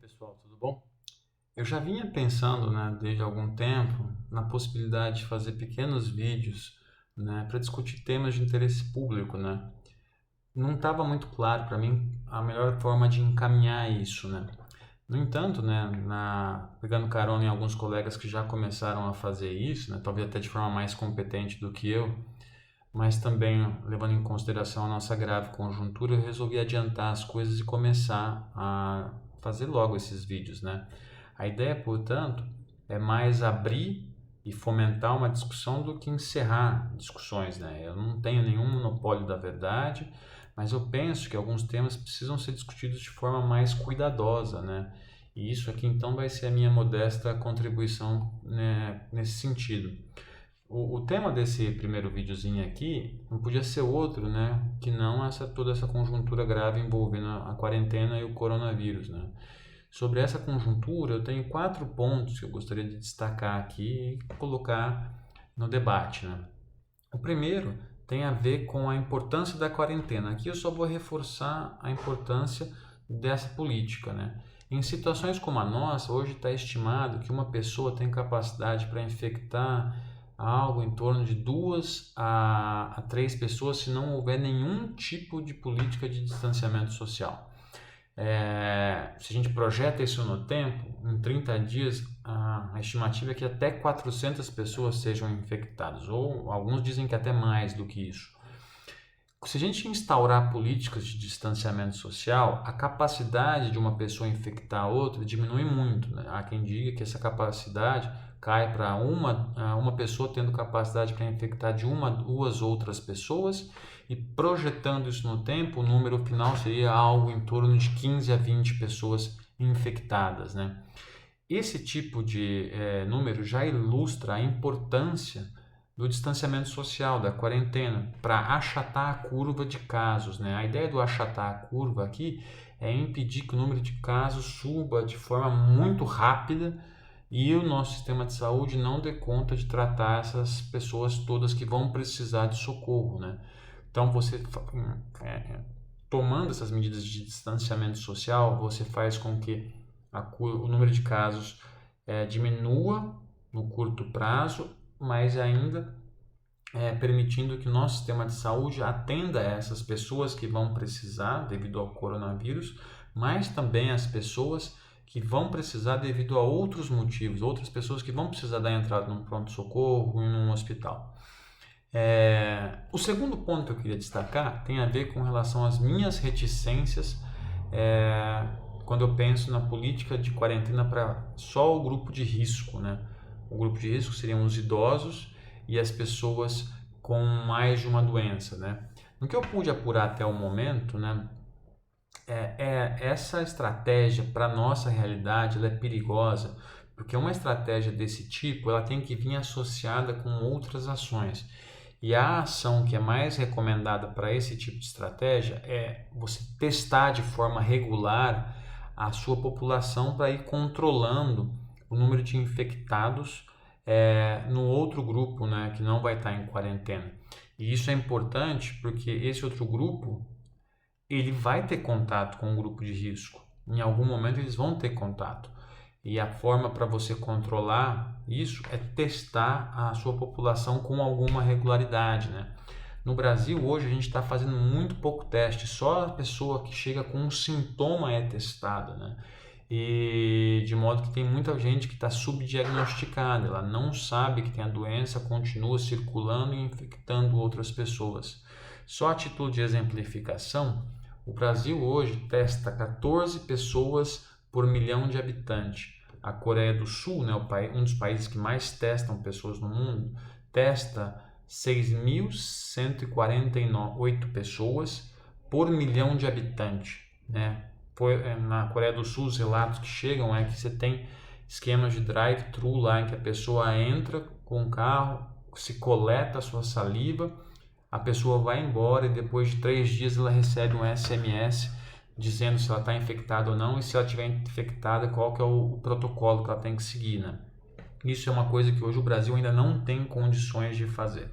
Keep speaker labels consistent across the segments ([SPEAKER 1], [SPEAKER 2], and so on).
[SPEAKER 1] Pessoal, tudo bom? Eu já vinha pensando, desde algum tempo, na possibilidade de fazer pequenos vídeos, para discutir temas de interesse público, Não estava muito claro para mim a melhor forma de encaminhar isso, No entanto, pegando carona em alguns colegas que já começaram a fazer isso, talvez até de forma mais competente do que eu, mas também levando em consideração a nossa grave conjuntura, eu resolvi adiantar as coisas e começar a fazer logo esses vídeos, A ideia, portanto, é mais abrir e fomentar uma discussão do que encerrar discussões, Eu não tenho nenhum monopólio da verdade, mas eu penso que alguns temas precisam ser discutidos de forma mais cuidadosa, E isso aqui então vai ser a minha modesta contribuição, nesse sentido. O tema desse primeiro videozinho aqui não podia ser outro, que não toda essa conjuntura grave envolvendo a quarentena e o coronavírus, Sobre essa conjuntura, eu tenho 4 pontos que eu gostaria de destacar aqui e colocar no debate, O primeiro tem a ver com a importância da quarentena. Aqui eu só vou reforçar a importância dessa política, Em situações como a nossa, hoje está estimado que uma pessoa tem capacidade para infectar algo em torno de 2 a 3 pessoas se não houver nenhum tipo de política de distanciamento social. Se a gente projeta isso no tempo, em 30 dias, a estimativa é que até 400 pessoas sejam infectadas, ou alguns dizem que até mais do que isso. Se a gente instaurar políticas de distanciamento social, a capacidade de uma pessoa infectar a outra diminui muito, Há quem diga que essa capacidade cai para uma pessoa tendo capacidade para infectar de 1 a 2 outras pessoas, e projetando isso no tempo, o número final seria algo em torno de 15 a 20 pessoas infectadas, Esse tipo de número já ilustra a importância do distanciamento social, da quarentena, para achatar a curva de casos, A ideia do achatar a curva aqui é impedir que o número de casos suba de forma muito rápida e o nosso sistema de saúde não dê conta de tratar essas pessoas todas que vão precisar de socorro, Então, tomando essas medidas de distanciamento social, você faz com que o número de casos diminua no curto prazo, mas ainda permitindo que o nosso sistema de saúde atenda a essas pessoas que vão precisar devido ao coronavírus, mas também as pessoas que vão precisar devido a outros motivos, outras pessoas que vão precisar da entrada num pronto-socorro, em um hospital. O segundo ponto que eu queria destacar tem a ver com relação às minhas reticências quando eu penso na política de quarentena para só o grupo de risco, O grupo de risco seriam os idosos e as pessoas com mais de uma doença, No que eu pude apurar até o momento, essa estratégia para a nossa realidade ela é perigosa, porque uma estratégia desse tipo ela tem que vir associada com outras ações. E a ação que é mais recomendada para esse tipo de estratégia é você testar de forma regular a sua população para ir controlando o número de infectados no outro grupo, que não vai estar em quarentena. E isso é importante porque esse outro grupo ele vai ter contato com o grupo de risco. Em algum momento eles vão ter contato. E a forma para você controlar isso é testar a sua população com alguma regularidade, No Brasil, hoje, a gente está fazendo muito pouco teste. Só a pessoa que chega com um sintoma é testada, E de modo que tem muita gente que está subdiagnosticada. Ela não sabe que tem a doença, continua circulando e infectando outras pessoas. Só a título de exemplificação, o Brasil hoje testa 14 pessoas por milhão de habitantes. A Coreia do Sul, um dos países que mais testam pessoas no mundo, testa 6.148 pessoas por milhão de habitantes, Na Coreia do Sul, os relatos que chegam é que você tem esquemas de drive-thru lá em que a pessoa entra com o carro, se coleta a sua saliva, a pessoa vai embora e depois de 3 dias ela recebe um SMS dizendo se ela está infectada ou não e se ela estiver infectada qual que é o protocolo que ela tem que seguir, Isso é uma coisa que hoje o Brasil ainda não tem condições de fazer.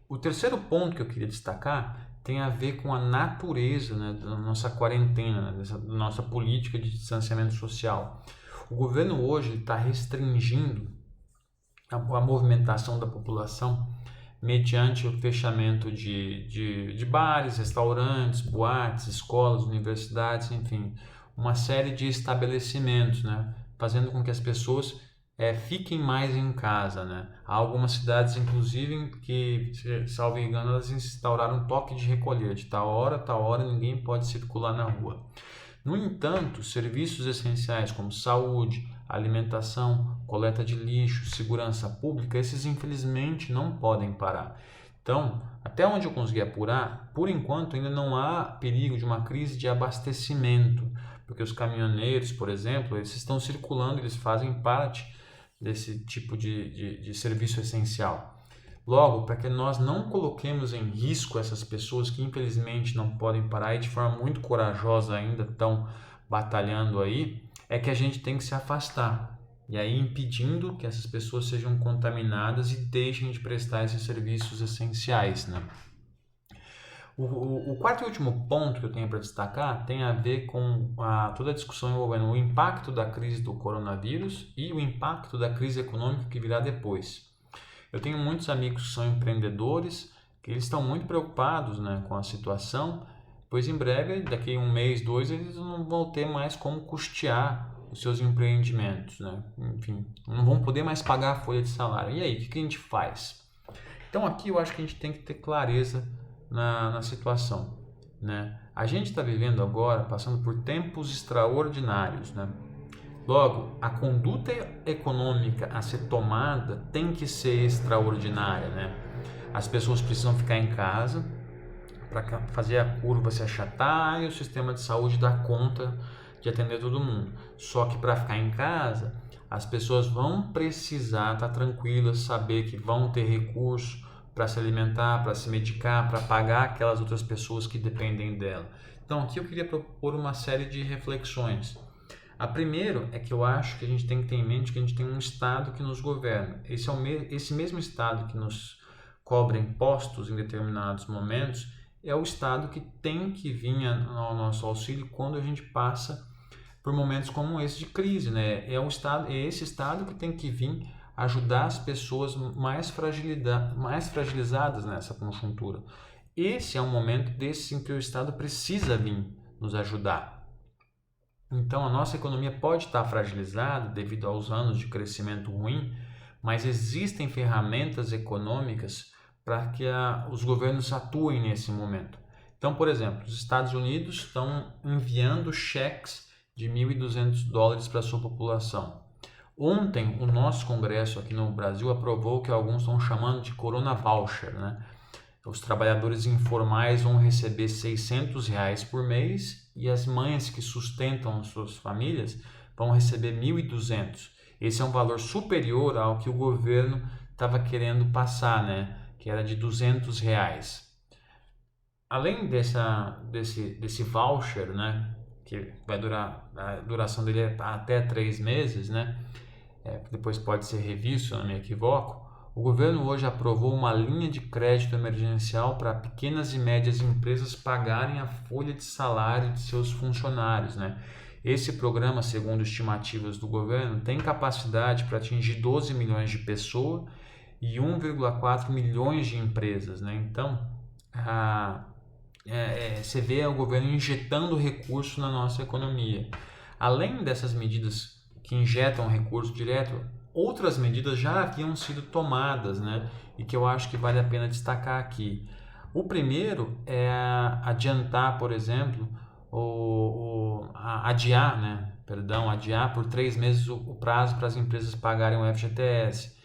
[SPEAKER 1] O terceiro ponto que eu queria destacar tem a ver com a natureza, né, da nossa quarentena, né, da nossa política de distanciamento social. O governo hoje está restringindo a movimentação da população mediante o fechamento de bares, restaurantes, boates, escolas, universidades, enfim, uma série de estabelecimentos, né, fazendo com que as pessoas fiquem mais em casa, né? Há algumas cidades, inclusive, que, salvo engano, elas instauraram um toque de recolher, de tal hora, ninguém pode circular na rua. No entanto, serviços essenciais como saúde, alimentação, coleta de lixo, segurança pública, esses infelizmente não podem parar. Então, até onde eu consegui apurar, por enquanto ainda não há perigo de uma crise de abastecimento, porque os caminhoneiros, por exemplo, eles estão circulando, eles fazem parte desse tipo de serviço essencial. Logo, para que nós não coloquemos em risco essas pessoas que infelizmente não podem parar e de forma muito corajosa ainda estão batalhando aí, é que a gente tem que se afastar. E aí impedindo que essas pessoas sejam contaminadas e deixem de prestar esses serviços essenciais, né? O quarto e último ponto que eu tenho para destacar tem a ver com toda a discussão envolvendo o impacto da crise do coronavírus e o impacto da crise econômica que virá depois. Eu tenho muitos amigos que são empreendedores, que eles estão muito preocupados, né, com a situação, pois em breve, daqui a um mês, dois, eles não vão ter mais como custear os seus empreendimentos, né? Enfim, não vão poder mais pagar a folha de salário. E aí, o que a gente faz? Então aqui eu acho que a gente tem que ter clareza na situação, né? A gente está vivendo agora, passando por tempos extraordinários, né? Logo, a conduta econômica a ser tomada tem que ser extraordinária, né? As pessoas precisam ficar em casa para fazer a curva se achatar e o sistema de saúde dar conta de atender todo mundo. Só que para ficar em casa, as pessoas vão precisar estar tranquilas, saber que vão ter recurso para se alimentar, para se medicar, para pagar aquelas outras pessoas que dependem dela. Então, aqui eu queria propor uma série de reflexões. A primeira é que eu acho que a gente tem que ter em mente que a gente tem um Estado que nos governa. Esse mesmo Estado que nos cobra impostos em determinados momentos é o Estado que tem que vir ao nosso auxílio quando a gente passa por momentos como esse de crise, né? É esse Estado que tem que vir ajudar as pessoas mais fragilizadas nessa conjuntura. Esse é um momento desse em que o Estado precisa vir nos ajudar. Então, a nossa economia pode estar fragilizada devido aos anos de crescimento ruim, mas existem ferramentas econômicas para que os governos atuem nesse momento. Então, por exemplo, os Estados Unidos estão enviando cheques de $1.200 para a sua população. Ontem, o nosso Congresso aqui no Brasil aprovou o que alguns estão chamando de Corona Voucher, né? Os trabalhadores informais vão receber R$600 por mês e as mães que sustentam as suas famílias vão receber 1.200. Esse é um valor superior ao que o governo estava querendo passar, né? Que era de R$200. Além desse voucher, né? Que vai durar, a duração dele é até 3 meses, né? Depois pode ser revisto, se eu não me equivoco. O governo hoje aprovou uma linha de crédito emergencial para pequenas e médias empresas pagarem a folha de salário de seus funcionários, né? Esse programa, segundo estimativas do governo, tem capacidade para atingir 12 milhões de pessoas e 1,4 milhões de empresas, né? Então, você vê o governo injetando recurso na nossa economia. Além dessas medidas que injetam recurso direto, outras medidas já haviam sido tomadas, né? E que eu acho que vale a pena destacar aqui. O primeiro é adiantar, por exemplo, adiar por 3 meses o prazo para as empresas pagarem o FGTS.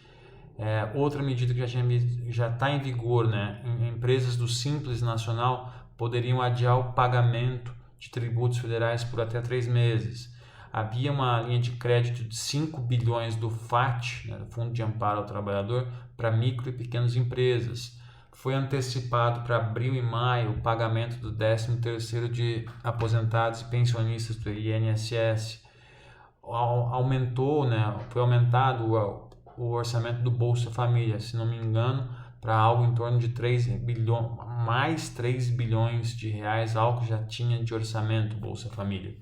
[SPEAKER 1] Outra medida que já está em vigor, né? Empresas do Simples Nacional poderiam adiar o pagamento de tributos federais por até 3 meses. Havia uma linha de crédito de 5 bilhões do FAT, né, Fundo de Amparo ao Trabalhador, para micro e pequenas empresas. Foi antecipado para abril e maio o pagamento do 13º de aposentados e pensionistas do INSS. Foi aumentado o orçamento do Bolsa Família, se não me engano, para algo em torno de 3 bilhões, mais 3 bilhões de reais, algo que já tinha de orçamento Bolsa Família.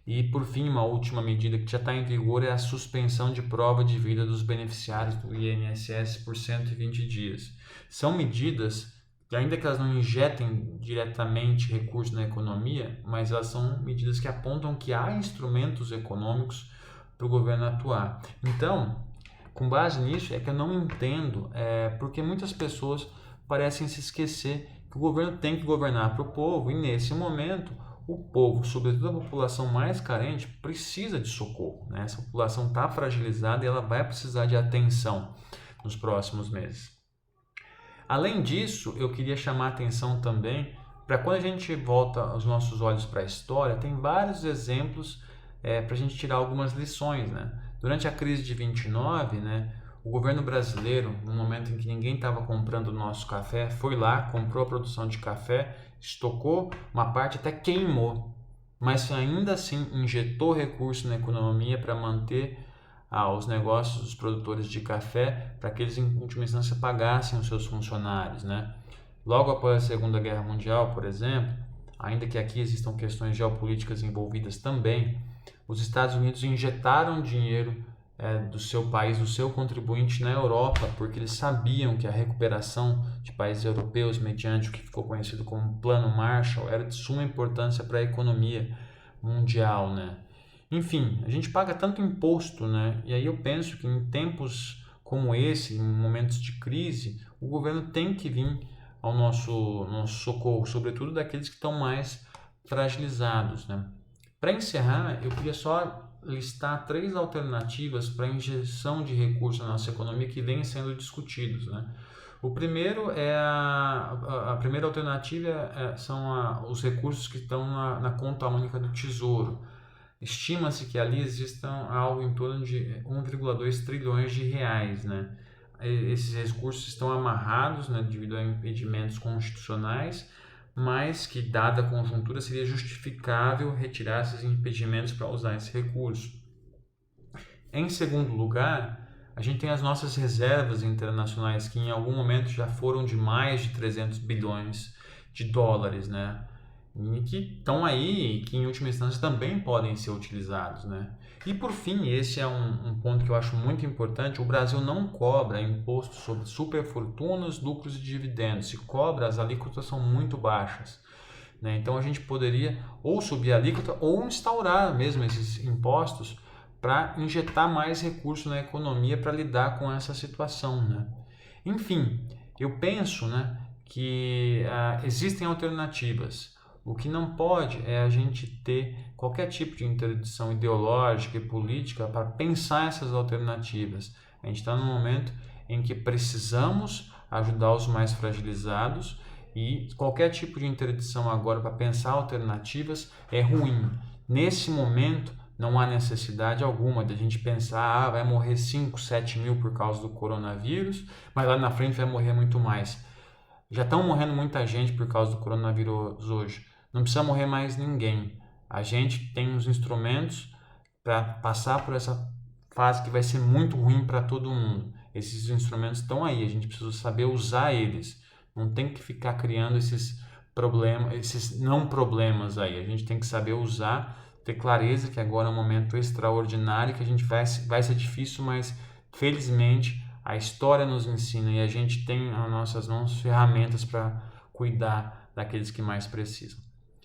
[SPEAKER 1] E, por fim, uma última medida que já está em vigor é a suspensão de prova de vida dos beneficiários do INSS por 120 dias. São medidas que, ainda que elas não injetem diretamente recursos na economia, mas elas são medidas que apontam que há instrumentos econômicos para o governo atuar. Então, com base nisso, é que eu não entendo porque muitas pessoas parecem se esquecer que o governo tem que governar para o povo, e nesse momento o povo, sobretudo a população mais carente, precisa de socorro, né? Essa população está fragilizada e ela vai precisar de atenção nos próximos meses. Além disso, eu queria chamar a atenção também para quando a gente volta os nossos olhos para a história, tem vários exemplos para a gente tirar algumas lições, né? Durante a crise de 29, né, o governo brasileiro, no momento em que ninguém estava comprando o nosso café, foi lá, comprou a produção de café, estocou, uma parte até queimou, mas ainda assim injetou recursos na economia para manter os negócios dos produtores de café, para que eles, em última instância, pagassem os seus funcionários, né? Logo após a Segunda Guerra Mundial, por exemplo, ainda que aqui existam questões geopolíticas envolvidas também, os Estados Unidos injetaram dinheiro do seu país, do seu contribuinte na Europa, porque eles sabiam que a recuperação de países europeus mediante o que ficou conhecido como Plano Marshall era de suma importância para a economia mundial, né? Enfim, a gente paga tanto imposto, né? E aí eu penso que em tempos como esse, em momentos de crise, o governo tem que vir ao nosso socorro, sobretudo daqueles que estão mais fragilizados, né? Para encerrar, eu queria só listar 3 alternativas para a injeção de recursos na nossa economia que vêm sendo discutidos, né? O primeiro a primeira alternativa são os recursos que estão na conta única do Tesouro. Estima-se que ali existam algo em torno de 1,2 trilhões de reais, né? Esses recursos estão amarrados, né, devido a impedimentos constitucionais, mas que, dada a conjuntura, seria justificável retirar esses impedimentos para usar esse recurso. Em segundo lugar, a gente tem as nossas reservas internacionais, que em algum momento já foram de mais de 300 bilhões de dólares, né? E que estão aí e que, em última instância, também podem ser utilizados, né? E, por fim, esse é um ponto que eu acho muito importante: o Brasil não cobra imposto sobre superfortunas, lucros e dividendos. Se cobra, as alíquotas são muito baixas, né? Então, a gente poderia ou subir a alíquota ou instaurar mesmo esses impostos para injetar mais recursos na economia para lidar com essa situação, né? Enfim, eu penso, né, que existem alternativas. O que não pode é a gente ter qualquer tipo de interdição ideológica e política para pensar essas alternativas. A gente está num momento em que precisamos ajudar os mais fragilizados, e qualquer tipo de interdição agora para pensar alternativas é ruim. Nesse momento, não há necessidade alguma de a gente pensar, vai morrer 5, 7 mil por causa do coronavírus, mas lá na frente vai morrer muito mais. Já estão morrendo muita gente por causa do coronavírus hoje. Não precisa morrer mais ninguém. A gente tem os instrumentos para passar por essa fase que vai ser muito ruim para todo mundo. Esses instrumentos estão aí, a gente precisa saber usar eles. Não tem que ficar criando esses problemas, esses não problemas aí. A gente tem que saber usar, ter clareza que agora é um momento extraordinário, que a gente vai ser difícil, mas felizmente a história nos ensina e a gente tem nas nossas mãos ferramentas para cuidar daqueles que mais precisam.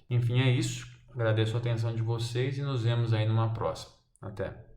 [SPEAKER 1] Enfim, é isso. Agradeço a atenção de vocês e nos vemos aí numa próxima. Até!